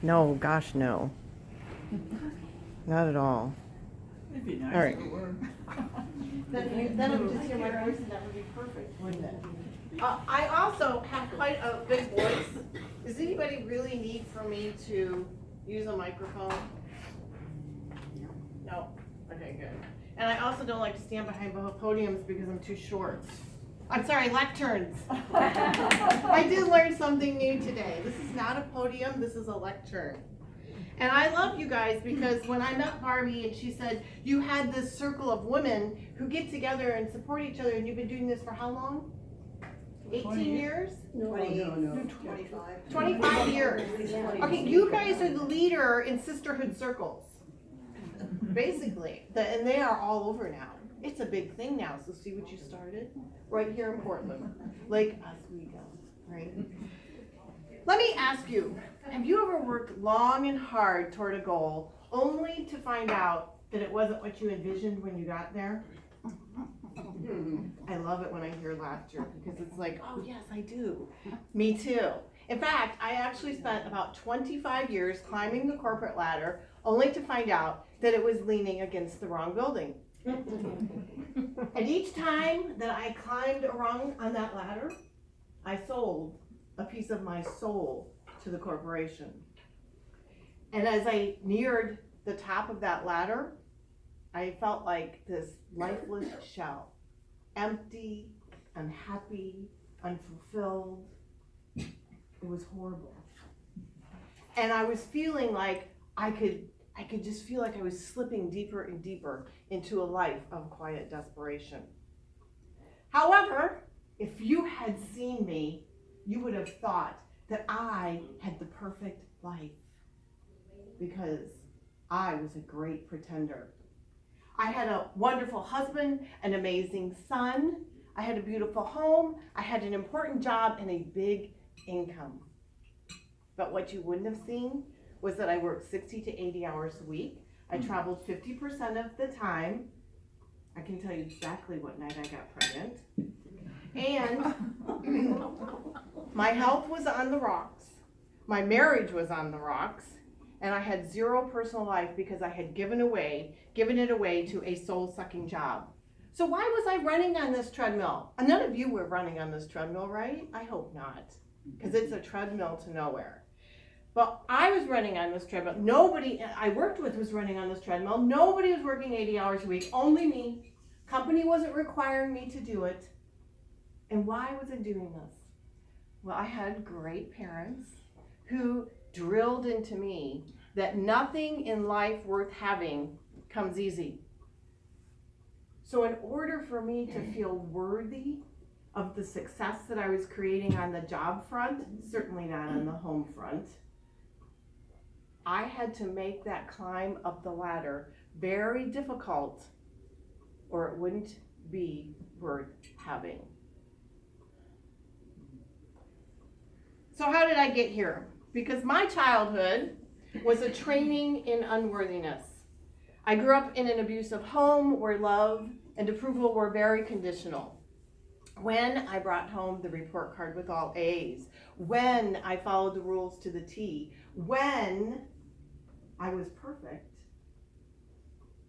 No, gosh, no. Not at all. It'd be nice All right. if it were. Then I would just hear my voice and that would be perfect, wouldn't it? I also have quite a big voice. Does anybody really need for me to use a microphone? No? Okay, good. And I also don't like to stand behind podiums because I'm too short. I'm sorry, lecterns. I did learn something new today. This is not a podium, this is a lectern. And I love you guys because when I met Barbie and she said, you had this circle of women who get together and support each other, and you've been doing this for how long? 18 years? No. 25. 25 years. Okay, you guys are the leader in sisterhood circles. Basically. And they are all over now. It's a big thing now. So see what you started? Right here in Portland. Lake Oswego, right? Let me ask you, have you ever worked long and hard toward a goal only to find out that it wasn't what you envisioned when you got there? I love it when I hear laughter because it's like, oh yes, I do. Me too. In fact, I actually spent about 25 years climbing the corporate ladder only to find out that it was leaning against the wrong building. And each time that I climbed a rung on that ladder, I sold a piece of my soul to the corporation. And as I neared the top of that ladder, I felt like this lifeless shell, empty, unhappy, unfulfilled. It was horrible. And I was feeling like I could just feel like I was slipping deeper and deeper into a life of quiet desperation. However, if you had seen me, you would have thought that I had the perfect life because I was a great pretender. I had a wonderful husband, an amazing son, I had a beautiful home, I had an important job and a big income. But what you wouldn't have seen was that I worked 60 to 80 hours a week. I traveled 50% of the time. I can tell you exactly what night I got pregnant. And my health was on the rocks. My marriage was on the rocks. And I had zero personal life because I had given it away to a soul-sucking job. So why was I running on this treadmill? None of you were running on this treadmill, right? I hope not, because it's a treadmill to nowhere. But I was running on this treadmill. Nobody I worked with was running on this treadmill. Nobody was working 80 hours a week, only me. Company wasn't requiring me to do it. And why was I doing this? Well, I had great parents who drilled into me that nothing in life worth having comes easy. So in order for me to feel worthy of the success that I was creating on the job front, certainly not on the home front, I had to make that climb up the ladder very difficult or it wouldn't be worth having. So how did I get here? Because my childhood was a training in unworthiness. I grew up in an abusive home where love and approval were very conditional. When I brought home the report card with all A's, when I followed the rules to the T, when I was perfect,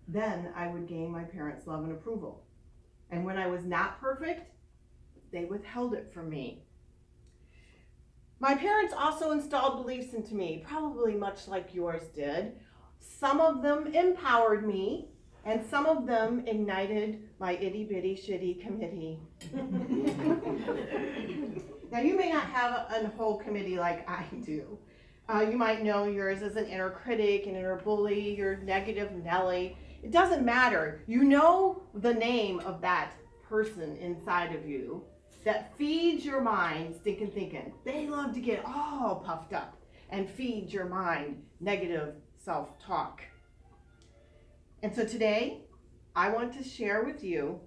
then I would gain my parents' love and approval. And when I was not perfect, they withheld it from me. My parents also installed beliefs into me, probably much like yours did. Some of them empowered me, and some of them ignited my itty-bitty shitty committee. Now, you may not have a whole committee like I do. You might know yours as an inner critic, an inner bully, your negative Nelly. It doesn't matter. You know the name of that person inside of you that feeds your mind stinking thinking. They love to get all puffed up and feed your mind negative self-talk. And so today, I want to share with you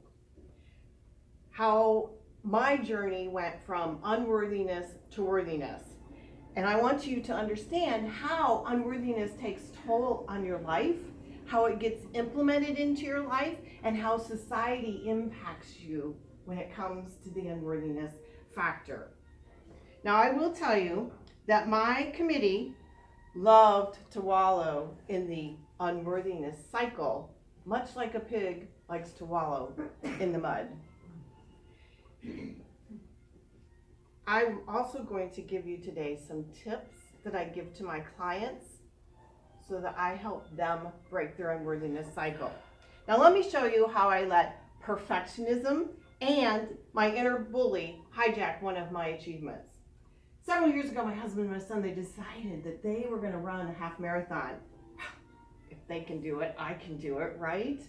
how my journey went from unworthiness to worthiness. And I want you to understand how unworthiness takes toll on your life, how it gets implemented into your life, and how society impacts you when it comes to the unworthiness factor. Now, I will tell you that my committee loved to wallow in the unworthiness cycle, much like a pig likes to wallow in the mud. I'm also going to give you today some tips that I give to my clients so that I help them break their unworthiness cycle. Now let me show you how I let perfectionism and my inner bully hijack one of my achievements. Several years ago, my husband and my son, they decided that they were going to run a half marathon. If they can do it, I can do it, right?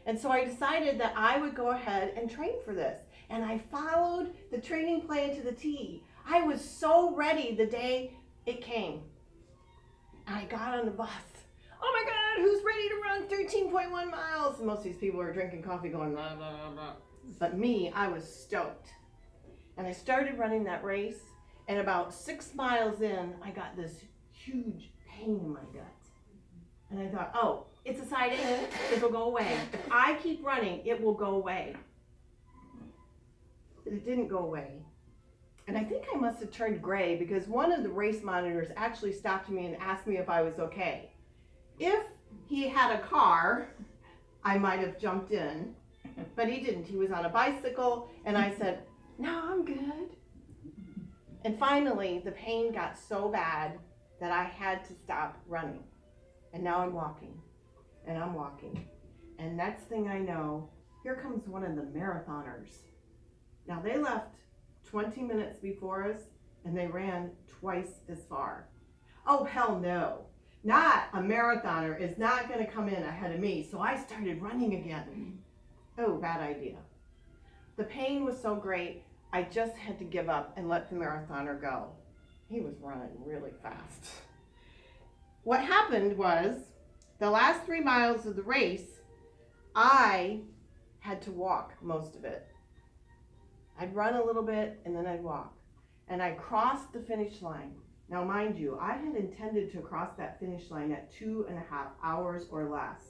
And so I decided that I would go ahead and train for this. And I followed the training plan to the T. I was so ready the day it came. I got on the bus. Oh my God, who's ready to run 13.1 miles? And most of these people are drinking coffee going blah, blah, blah, blah. But me, I was stoked. And I started running that race. And about 6 miles in, I got this huge pain in my gut. And I thought, oh, it's a side ache. It'll go away. If I keep running, it will go away. But it didn't go away. And I think I must have turned gray because one of the race monitors actually stopped me and asked me if I was okay. If he had a car, I might have jumped in, but he didn't. He was on a bicycle, and I said, no, I'm good. And finally, the pain got so bad that I had to stop running. And now I'm walking, and I'm walking. And next thing I know, here comes one of the marathoners. Now they left 20 minutes before us, and they ran twice as far. Oh, hell no. Not a marathoner is not going to come in ahead of me. So I started running again. Oh, bad idea. The pain was so great, I just had to give up and let the marathoner go. He was running really fast. What happened was, the last 3 miles of the race, I had to walk most of it. I'd run a little bit and then I'd walk. And I crossed the finish line. Now mind you, I had intended to cross that finish line at 2.5 hours or less.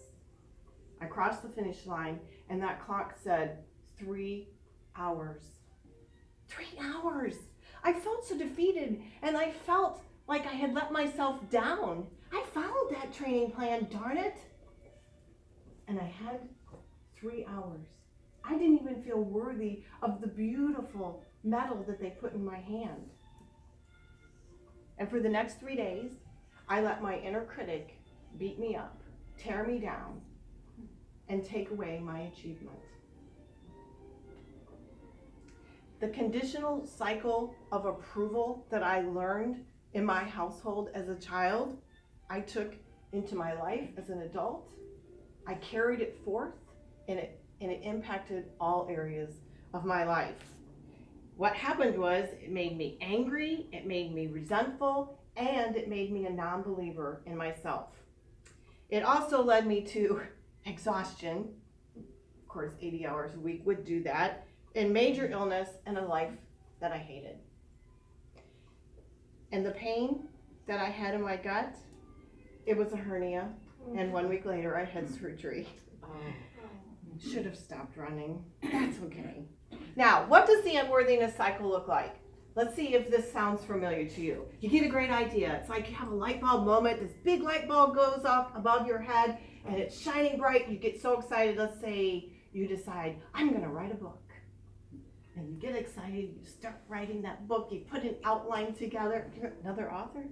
I crossed the finish line and that clock said 3 hours. 3 hours! I felt so defeated and I felt like I had let myself down. I followed that training plan, darn it. And I had 3 hours. I didn't even feel worthy of the beautiful medal that they put in my hand. And for the next 3 days, I let my inner critic beat me up, tear me down, and take away my achievement. The conditional cycle of approval that I learned in my household as a child, I took into my life as an adult. I carried it forth, and it impacted all areas of my life. What happened was it made me angry, it made me resentful, and it made me a non-believer in myself. It also led me to exhaustion. Of course, 80 hours a week would do that, and major illness and a life that I hated. And the pain that I had in my gut, it was a hernia, and 1 week later I had surgery. Should have stopped running. That's okay. Now, what does the unworthiness cycle look like? Let's see if this sounds familiar to you. You get a great idea. It's like you have a light bulb moment. This big light bulb goes off above your head and it's shining bright. You get so excited. Let's say you decide, I'm going to write a book. And you get excited. You start writing that book. You put an outline together. You're another author?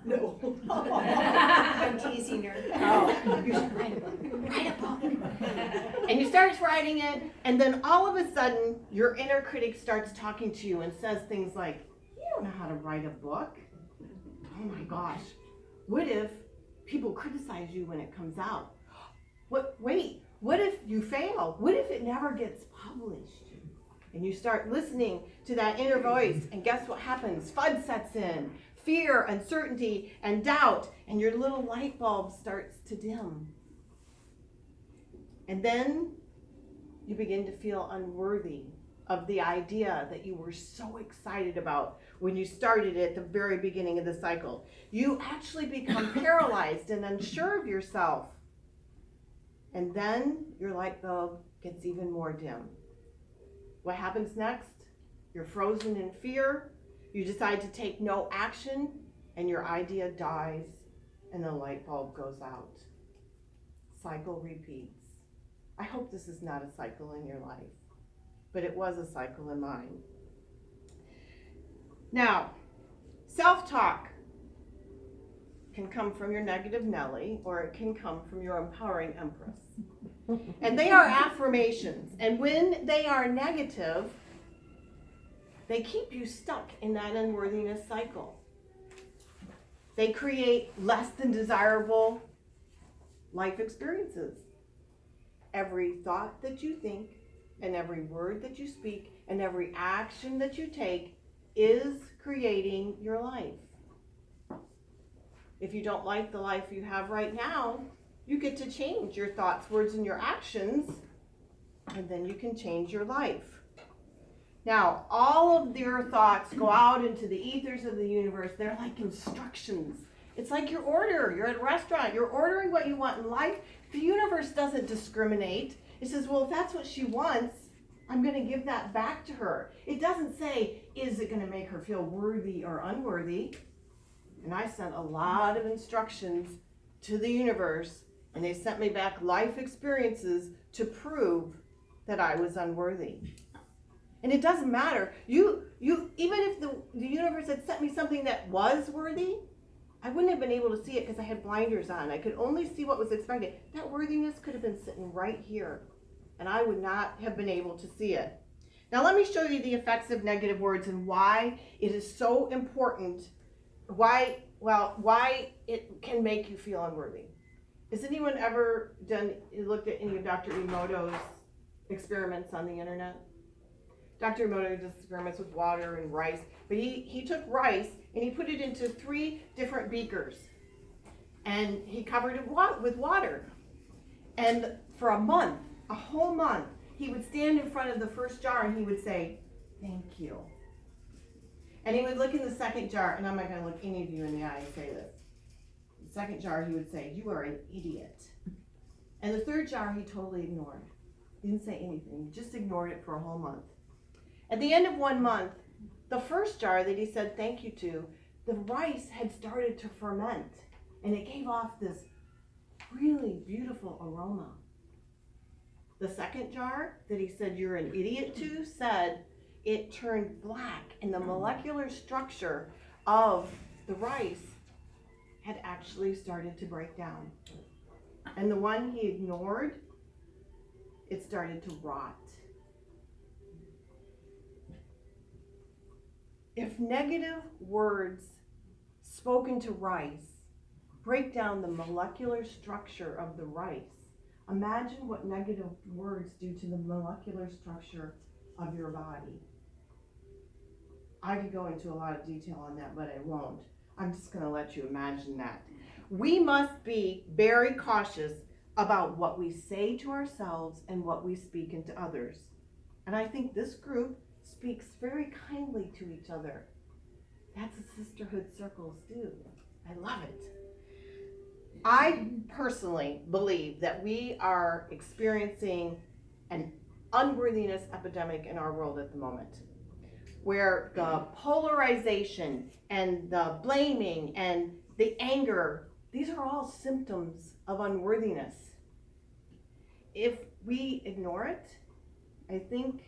No. I'm teasing her. Oh, you should write a book. Write a book. And you start writing it, and then all of a sudden, your inner critic starts talking to you and says things like, you don't know how to write a book. Oh my gosh. What if people criticize you when it comes out? What if you fail? What if it never gets published? And you start listening to that inner voice, and guess what happens? FUD sets in. Fear, uncertainty, and doubt, and your little light bulb starts to dim. And then you begin to feel unworthy of the idea that you were so excited about when you started at the very beginning of the cycle. You actually become paralyzed and unsure of yourself. And then your light bulb gets even more dim. What happens next? You're frozen in fear. You decide to take no action, and your idea dies and the light bulb goes out. Cycle repeats. I hope this is not a cycle in your life, but it was a cycle in mine. Now, self-talk can come from your negative Nelly, or it can come from your empowering Empress. And they are affirmations. And when they are negative, they keep you stuck in that unworthiness cycle. They create less than desirable life experiences. Every thought that you think, and every word that you speak, and every action that you take is creating your life. If you don't like the life you have right now, you get to change your thoughts, words, and your actions, and then you can change your life. Now, all of your thoughts go out into the ethers of the universe. They're like instructions. It's like your order. You're at a restaurant. You're ordering what you want in life. The universe doesn't discriminate. It says, well, if that's what she wants, I'm going to give that back to her. It doesn't say, is it going to make her feel worthy or unworthy? And I sent a lot of instructions to the universe, and they sent me back life experiences to prove that I was unworthy. And it doesn't matter. You even if the universe had sent me something that was worthy, I wouldn't have been able to see it because I had blinders on. I could only see what was expected. That worthiness could have been sitting right here, and I would not have been able to see it. Now let me show you the effects of negative words and why it is so important, why it can make you feel unworthy. Has anyone ever looked at any of Dr. Emoto's experiments on the internet? Dr. Emoto does experiments with water and rice, but he took rice and he put it into 3 different beakers, and he covered it with water. And for a whole month, he would stand in front of the first jar and he would say, "Thank you." And he would look in the second jar, and I'm not going to look any of you in the eye and say this. The second jar, he would say, "You are an idiot." And the third jar, he totally ignored. He didn't say anything, he just ignored it for a whole month. At the end of 1 month, the first jar that he said thank you to, the rice had started to ferment, and it gave off this really beautiful aroma. The second jar that he said you're an idiot to said it turned black, and the molecular structure of the rice had actually started to break down. And the one he ignored, it started to rot. If negative words spoken to rice break down the molecular structure of the rice, imagine what negative words do to the molecular structure of your body. I could go into a lot of detail on that, but I won't. I'm just going to let you imagine that. We must be very cautious about what we say to ourselves and what we speak into others. And I think this group speaks very kindly to each other. That's what sisterhood circles do. I love it. I personally believe that we are experiencing an unworthiness epidemic in our world at the moment, where the polarization and the blaming and the anger, these are all symptoms of unworthiness. If we ignore it, I think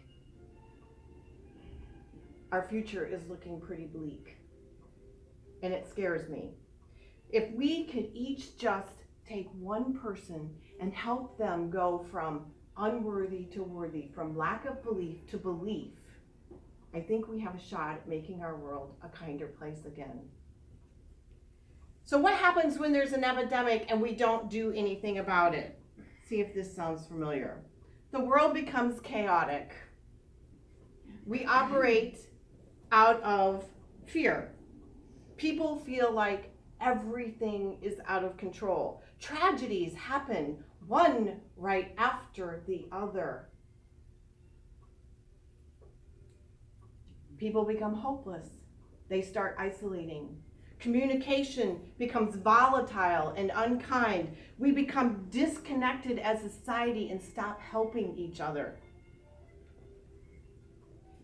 our future is looking pretty bleak, and it scares me. If we could each just take one person and help them go from unworthy to worthy, from lack of belief to belief, I think we have a shot at making our world a kinder place again. So what happens when there's an epidemic and we don't do anything about it? See if this sounds familiar. The world becomes chaotic. We operate out of fear. People feel like everything is out of control. Tragedies happen one right after the other. People become hopeless. They start isolating. Communication becomes volatile and unkind. We become disconnected as a society and stop helping each other.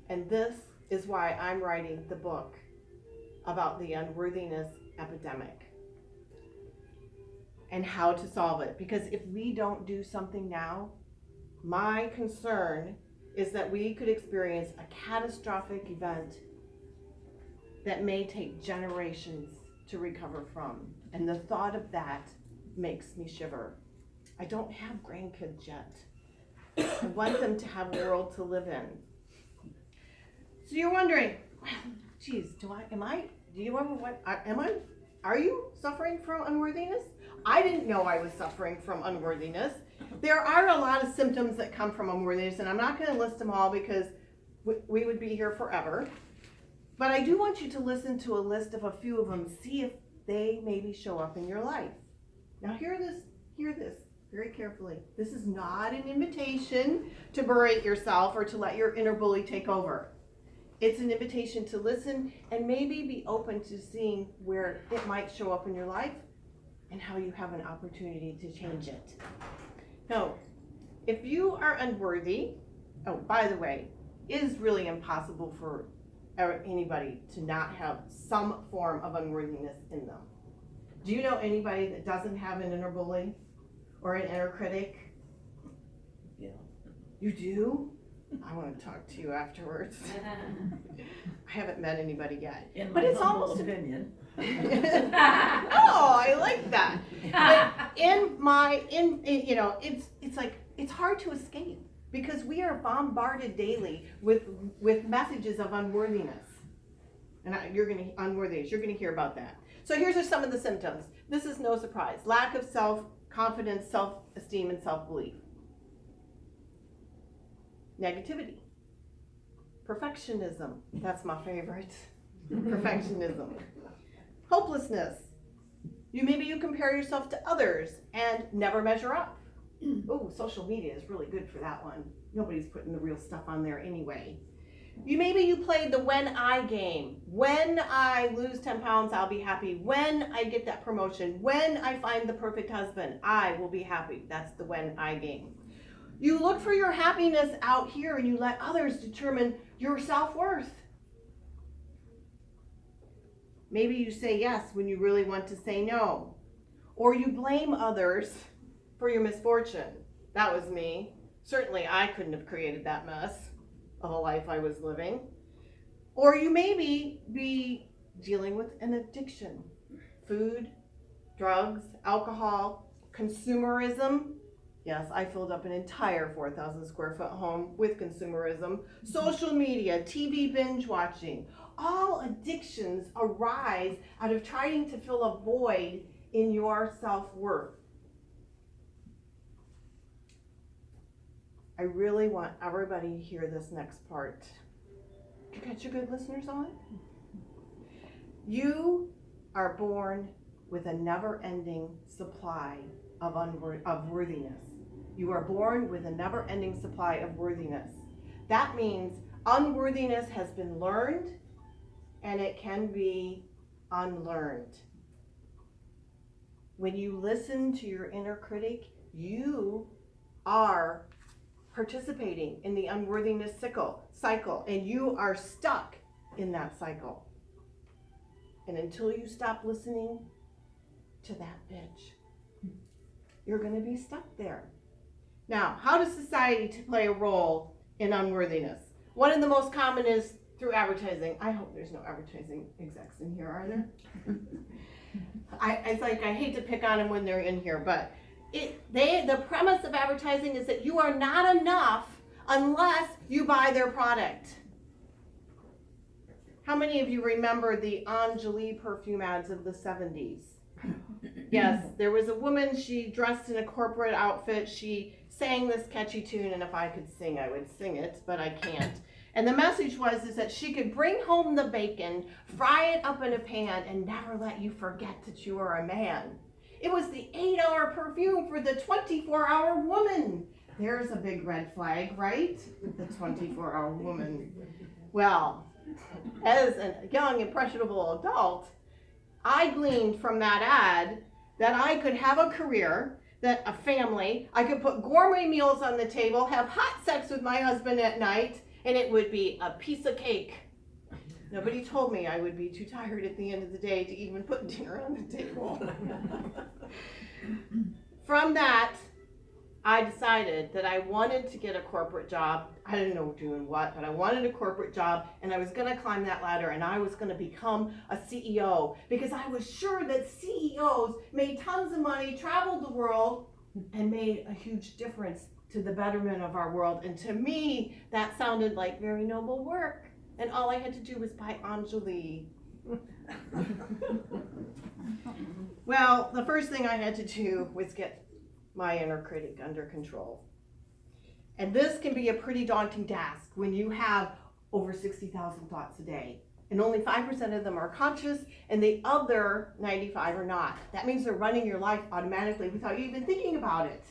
And this is why I'm writing the book about the unworthiness epidemic. and how to solve it. Because if we don't do something now, my concern is that we could experience a catastrophic event that may take generations to recover from. And the thought of that makes me shiver. I don't have grandkids yet. I want them to have a world to live in. So you're wondering, well, geez, are you suffering from unworthiness? I didn't know I was suffering from unworthiness. There are a lot of symptoms that come from unworthiness, and I'm not going to list them all because we would be here forever. But I do want you to listen to a list of a few of them, see if they maybe show up in your life. Now hear this very carefully. This is not an invitation to berate yourself or to let your inner bully take over. It's an invitation to listen and maybe be open to seeing where it might show up in your life and how you have an opportunity to change it. Now, if you are unworthy, oh, by the way, it is really impossible for anybody to not have some form of unworthiness in them. Do you know anybody that doesn't have an inner bully or an inner critic? Yeah. You do? I want to talk to you afterwards. I haven't met anybody yet. But it's almost opinion. Oh, I like that. But it's like, it's hard to escape because we are bombarded daily with messages of unworthiness. And unworthiness, you're going to hear about that. So here's some of the symptoms. This is no surprise. Lack of self-confidence, self-esteem, and self-belief. Negativity. Perfectionism. That's my favorite. Perfectionism. Hopelessness. Maybe you compare yourself to others and never measure up. Oh, social media is really good for that one. Nobody's putting the real stuff on there anyway. Maybe you played the when I game. When I lose 10 pounds, I'll be happy. When I get that promotion, when I find the perfect husband, I will be happy. That's the when I game. You look for your happiness out here and you let others determine your self-worth. Maybe you say yes when you really want to say no. Or you blame others for your misfortune. That was me. Certainly I couldn't have created that mess of a life I was living. Or you maybe be dealing with an addiction. Food, drugs, alcohol, consumerism. Yes, I filled up an entire 4,000 square foot home with consumerism. Social media, TV binge watching. All addictions arise out of trying to fill a void in your self-worth. I really want everybody to hear this next part. You got your good listeners on? You are born with a never-ending supply of worthiness. You are born with a never-ending supply of worthiness. That means unworthiness has been learned and it can be unlearned. When you listen to your inner critic, you are participating in the unworthiness cycle, and you are stuck in that cycle. And until you stop listening to that bitch, you're going to be stuck there. Now, how does society play a role in unworthiness? One of the most common is through advertising. I hope there's no advertising execs in here, are there? I hate to pick on them when they're in here, but the premise of advertising is that you are not enough unless you buy their product. How many of you remember the Anjali perfume ads of the 70s? Yes, there was a woman, she dressed in a corporate outfit, she sang this catchy tune, and if I could sing, I would sing it, but I can't. And the message was that she could bring home the bacon, fry it up in a pan, and never let you forget that you are a man. It was the 8-hour perfume for the 24-hour woman. There's a big red flag, right? The 24-hour woman. Well, as a young, impressionable adult, I gleaned from that ad that I could have a career, that a family, I could put gourmet meals on the table, have hot sex with my husband at night, and it would be a piece of cake. Nobody told me I would be too tired at the end of the day to even put dinner on the table. from that, I decided that I wanted to get a corporate job. I didn't know doing what, but I wanted a corporate job, and I was going to climb that ladder, and I was going to become a CEO because I was sure that CEOs made tons of money, traveled the world, and made a huge difference to the betterment of our world. And to me, that sounded like very noble work. And all I had to do was buy Anjali. Well, the first thing I had to do was get my inner critic under control. And this can be a pretty daunting task when you have over 60,000 thoughts a day. And only 5% of them are conscious, and the other 95 are not. That means they're running your life automatically without you even thinking about it.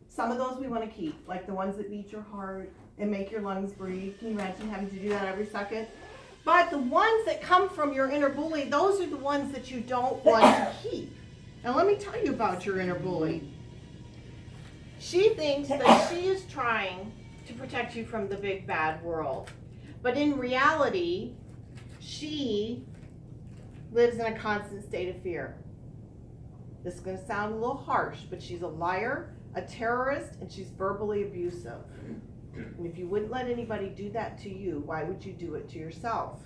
Some of those we want to keep, like the ones that beat your heart and make your lungs breathe. Can you imagine having to do that every second? But the ones that come from your inner bully, those are the ones that you don't want to keep. Now let me tell you about your inner bully. She thinks that she is trying to protect you from the big bad world. But in reality, she lives in a constant state of fear. This is going to sound a little harsh, but she's a liar, a terrorist, and she's verbally abusive. And if you wouldn't let anybody do that to you, why would you do it to yourself?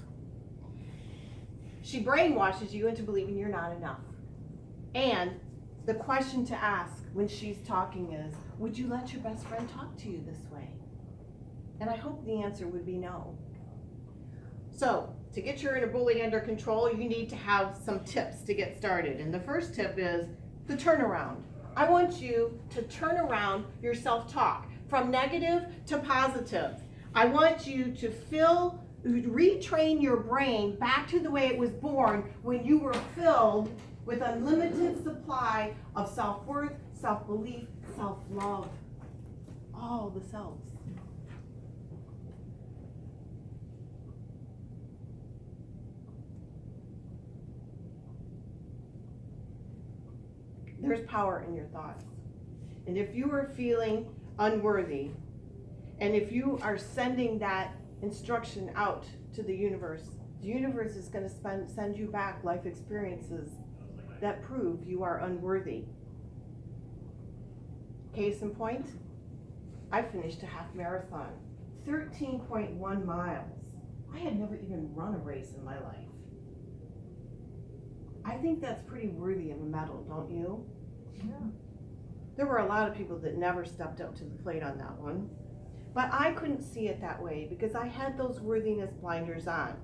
She brainwashes you into believing you're not enough. And the question to ask when she's talking is, would you let your best friend talk to you this way? And I hope the answer would be no. So, to get your inner bully under control, you need to have some tips to get started. And the first tip is the turnaround. I want you to turn around your self-talk from negative to positive. I want you to retrain your brain back to the way it was born when you were filled with unlimited supply of self-worth, self-belief, self-love. All the selves. There's power in your thoughts. And if you are feeling unworthy, and if you are sending that instruction out to the universe is going to send you back life experiences that prove you are unworthy. Case in point, I finished a half marathon, 13.1 miles. I had never even run a race in my life. I think that's pretty worthy of a medal, don't you? Yeah. There were a lot of people that never stepped up to the plate on that one. But I couldn't see it that way because I had those worthiness blinders on.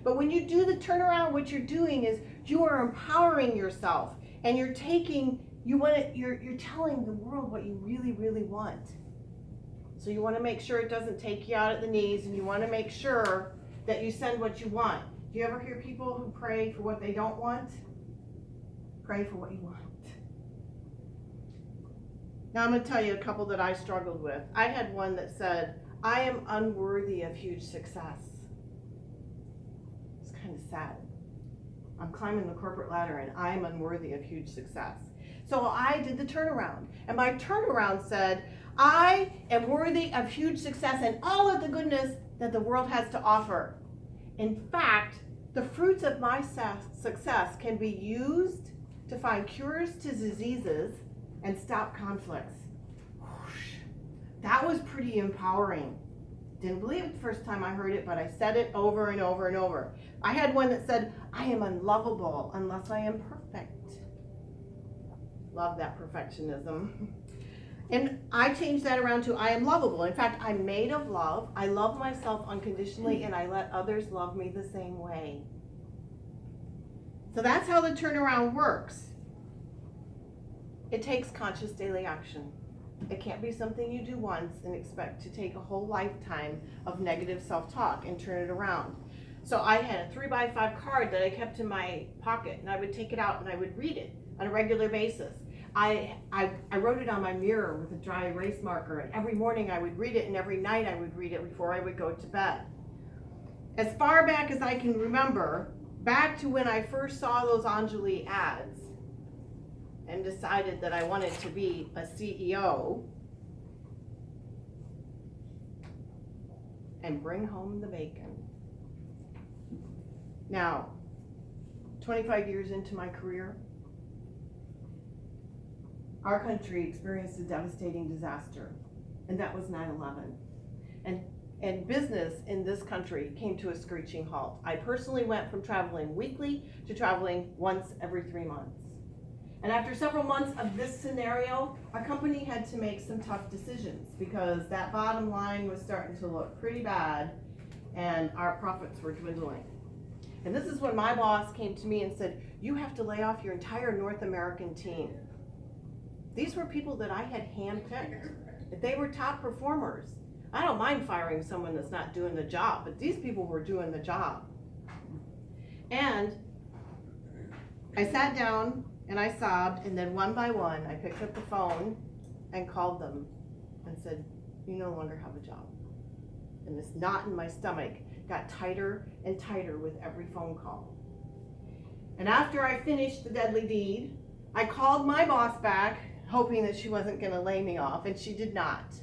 But when you do the turnaround, what you're doing is you are empowering yourself, and you're telling the world what you really, really want. So you want to make sure it doesn't take you out at the knees, and you want to make sure that you send what you want. Do you ever hear people who pray for what they don't want? Pray for what you want. Now I'm going to tell you a couple that I struggled with. I had one that said, I am unworthy of huge success. It's kind of sad. I'm climbing the corporate ladder and I am unworthy of huge success. So I did the turnaround. And my turnaround said, I am worthy of huge success and all of the goodness that the world has to offer. In fact, the fruits of my success can be used to find cures to diseases and stop conflicts. Whoosh. That was pretty empowering. Didn't believe it the first time I heard it, but I said it over and over and over. I had one that said, I am unlovable unless I am perfect. Love that perfectionism. And I changed that around to I am lovable. In fact, I'm made of love. I love myself unconditionally, and I let others love me the same way. So that's how the turnaround works. It takes conscious daily action. It can't be something you do once and expect to take a whole lifetime of negative self-talk and turn it around. So I had a 3x5 card that I kept in my pocket, and I would take it out and I would read it on a regular basis. I wrote it on my mirror with a dry erase marker, and every morning I would read it, and every night I would read it before I would go to bed. As far back as I can remember, back to when I first saw those Anjali ads and decided that I wanted to be a CEO and bring home the bacon. Now, 25 years into my career, our country experienced a devastating disaster, and that was 9/11. And business in this country came to a screeching halt. I personally went from traveling weekly to traveling once every 3 months. And after several months of this scenario, our company had to make some tough decisions because that bottom line was starting to look pretty bad and our profits were dwindling. And this is when my boss came to me and said, "You have to lay off your entire North American team." These were people that I had handpicked. They were top performers. I don't mind firing someone that's not doing the job, but these people were doing the job. And I sat down and I sobbed, and then one by one, I picked up the phone and called them and said, "You no longer have a job." And this knot in my stomach got tighter and tighter with every phone call. And after I finished the deadly deed, I called my boss back, hoping that she wasn't gonna lay me off, and she did not.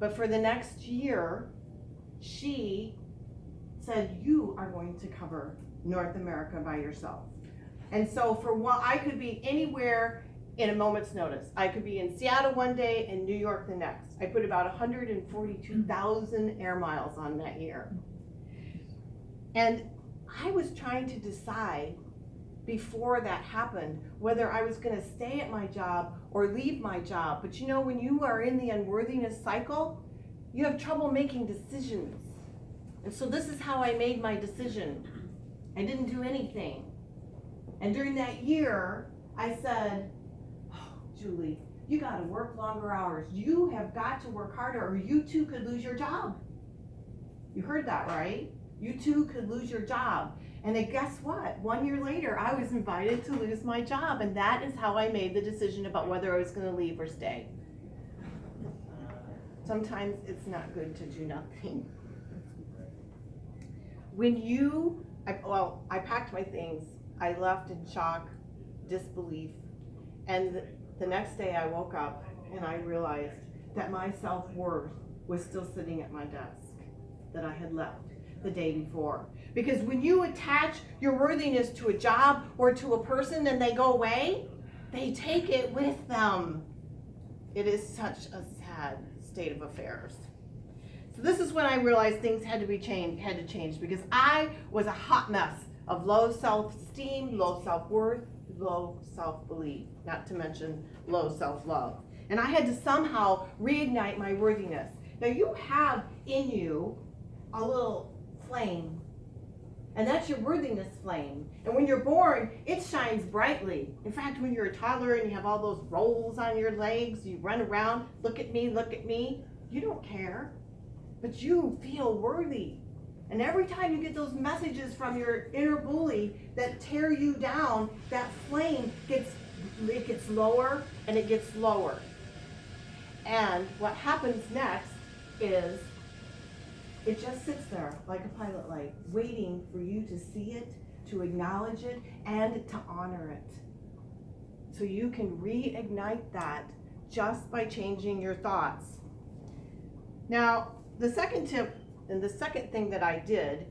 But for the next year, she said, "You are going to cover North America by yourself." And so for one, I could be anywhere in a moment's notice. I could be in Seattle one day and New York the next. I put about 142,000 air miles on that year. And I was trying to decide before that happened whether I was going to stay at my job or leave my job. But you know, when you are in the unworthiness cycle, you have trouble making decisions. And so this is how I made my decision. I didn't do anything. And during that year, I said, "Oh, Julie, you got to work longer hours. You have got to work harder or you too could lose your job." You heard that, right? You too could lose your job. And then guess what? 1 year later, I was invited to lose my job. And that is how I made the decision about whether I was going to leave or stay. Sometimes it's not good to do nothing. I packed my things. I left in shock, disbelief. And the next day I woke up and I realized that my self-worth was still sitting at my desk that I had left the day before. Because when you attach your worthiness to a job or to a person and they go away, they take it with them. It is such a sad state of affairs. So this is when I realized things had to change because I was a hot mess of low self-esteem, low self-worth, low self-belief, not to mention low self-love. And I had to somehow reignite my worthiness. Now you have in you a little flame, and that's your worthiness flame. And when you're born, it shines brightly. In fact, when you're a toddler and you have all those rolls on your legs, you run around, look at me, you don't care, but you feel worthy. And every time you get those messages from your inner bully that tear you down, that flame gets lower and it gets lower. And what happens next is it just sits there like a pilot light, waiting for you to see it, to acknowledge it, and to honor it. So you can reignite that just by changing your thoughts. Now, the second tip and the second thing that I did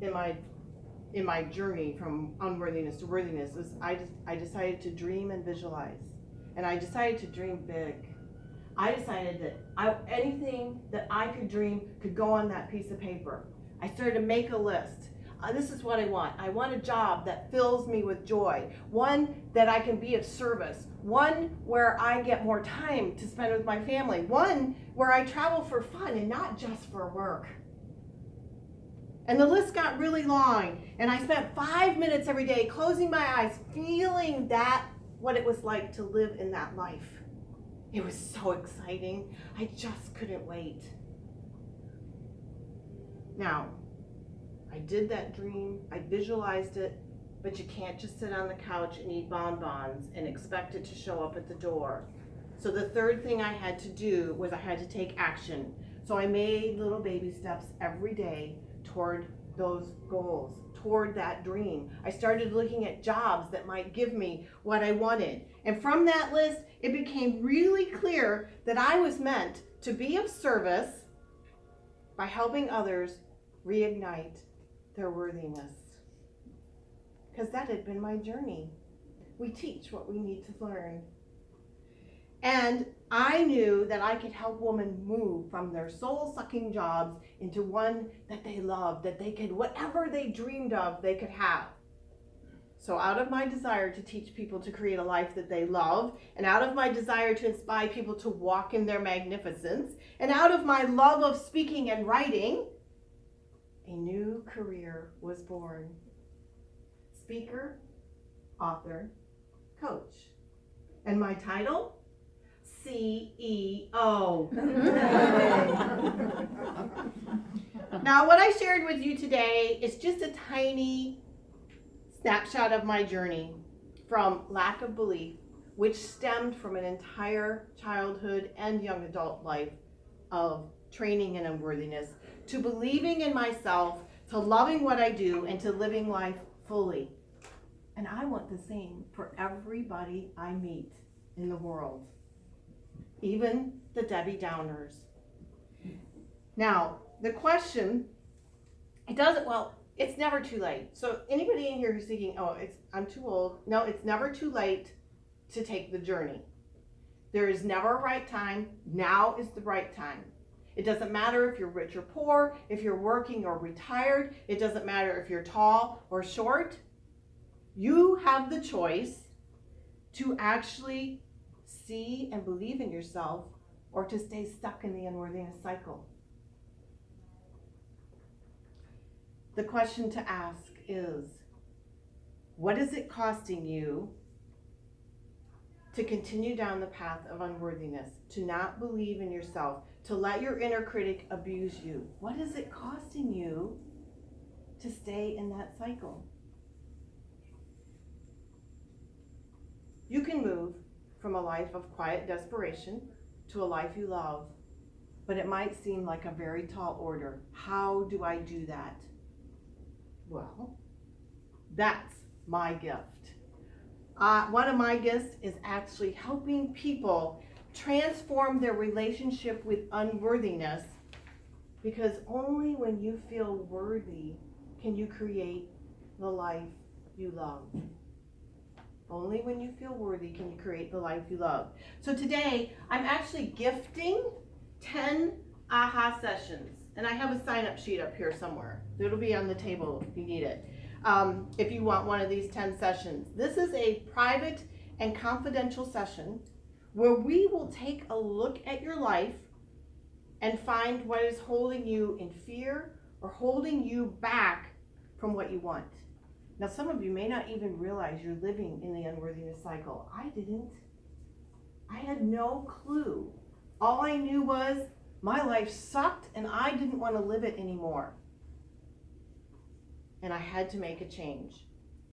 in my journey from unworthiness to worthiness is I decided to dream and visualize. And I decided to dream big. I decided that anything that I could dream could go on that piece of paper. I started to make a list. This is what I want. I want a job that fills me with joy. One that I can be of service. One where I get more time to spend with my family. One where I travel for fun and not just for work. And the list got really long. And I spent 5 minutes every day closing my eyes, feeling what it was like to live in that life. It was so exciting. I just couldn't wait. Now, I did that dream, I visualized it, but you can't just sit on the couch and eat bonbons and expect it to show up at the door. So the third thing I had to do was I had to take action. So I made little baby steps every day toward those goals, toward that dream. I started looking at jobs that might give me what I wanted. And from that list, it became really clear that I was meant to be of service by helping others reignite their worthiness. Because that had been my journey. We teach what we need to learn. And I knew that I could help women move from their soul-sucking jobs into one that they loved, that they could, whatever they dreamed of, they could have. So out of my desire to teach people to create a life that they love, and out of my desire to inspire people to walk in their magnificence, and out of my love of speaking and writing, a new career was born. Speaker, author, coach. And my title? CEO. Now, what I shared with you today is just a tiny snapshot of my journey from lack of belief, which stemmed from an entire childhood and young adult life of training in unworthiness, to believing in myself, to loving what I do, and to living life fully. And I want the same for everybody I meet in the world, even the Debbie Downers. Now, the question, it's never too late. So anybody in here who's thinking, I'm too old. No, it's never too late to take the journey. There is never a right time. Now is the right time. It doesn't matter if you're rich or poor, if you're working or retired. It doesn't matter if you're tall or short. You have the choice to actually see and believe in yourself, or to stay stuck in the unworthiness cycle. The question to ask is, what is it costing you to continue down the path of unworthiness, to not believe in yourself, to let your inner critic abuse you? What is it costing you to stay in that cycle? You can move from a life of quiet desperation to a life you love, but it might seem like a very tall order. How do I do that? Well, that's my gift. One of my gifts is actually helping people transform their relationship with unworthiness, because only when you feel worthy can you create the life you love. Only when you feel worthy can you create the life you love. So today, I'm actually gifting 10 aha sessions. And I have a sign-up sheet up here somewhere. It'll be on the table if you need it. If you want one of these 10 sessions. This is a private and confidential session where we will take a look at your life and find what is holding you in fear or holding you back from what you want. Now, some of you may not even realize you're living in the unworthiness cycle. I didn't. I had no clue. All I knew was my life sucked and I didn't want to live it anymore. And I had to make a change.